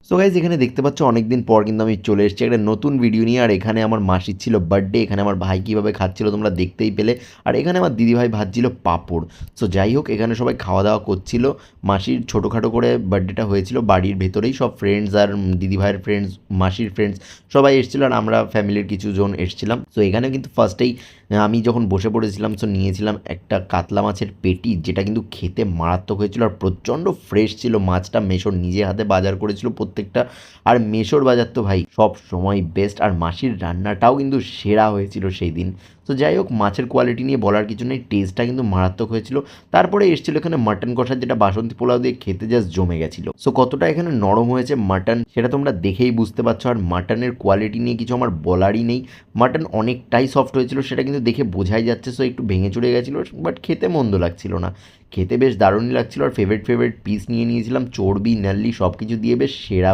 So guys এখানে দেখতে পাচ্ছ অনেকদিন পর কিন্তু আমি চলে এসেছি একটা নতুন ভিডিও নিয়ে। আর এখানে আমার মাসির ছিল বার্থডে, এখানে আমার ভাই কীভাবে খাচ্ছিল তোমরা দেখতেই পেলে। আর এখানে আমার দিদিভাই ভাজছিল পাঁপড়। সো যাই হোক, এখানে সবাই খাওয়া দাওয়া করছিল। মাসির ছোটোখাটো করে বার্থডেটা হয়েছিল বাড়ির ভেতরেই, সব ফ্রেন্ডস আর দিদিভাইয়ের ফ্রেন্ডস, মাসির ফ্রেন্ডস সবাই এসেছিলো, আর আমরা ফ্যামিলির কিছু জন এসেছিলাম। সো এখানে কিন্তু ফার্স্টেই আমি যখন বসে পড়েছিলাম সো নিয়েছিলাম একটা কাতলা মাছের পেটি, যেটা কিন্তু খেতে মারাত্মক হয়েছিল আর প্রচণ্ড ফ্রেশ ছিল মাছটা। মেশোর নিজে হাতে বাজার করেছিল প্রত্যেকটা। আর মেশোর বাজার তো ভাই সব সময় বেস্ট, আর মাসির রান্নাটাও কিন্তু সেরা হয়েছিল সেই দিন। তো যাই হোক, মাছের কোয়ালিটি নিয়ে বলার কিছু নেই, টেস্টটা কিন্তু মারাত্মক হয়েছিল। তারপরে এসেছিলো এখানে মাটন কষা, যেটা বাসন্তী পোলাও দিয়ে খেতে জাস্ট জমে গেছিলো। সো কতটা এখানে নরম হয়েছে মাটন সেটা তোমরা দেখেই বুঝতে পারছো। আর মাটনের কোয়ালিটি নিয়ে কিছু আমার বলারই নেই, মাটন অনেকটাই সফট হয়েছিল, সেটা কিন্তু দেখে বোঝাই যাচ্ছে। সো একটু ভেঙে চুরে গেছিলো, বাট খেতে মন্দ লাগছিল না, খেতে বেশ দারুণই লাগছিলো। আর ফেভারিট পিস নিয়ে নিয়েছিলাম, চর্বি নাল্লি সব কিছু দিয়ে বেশ সেরা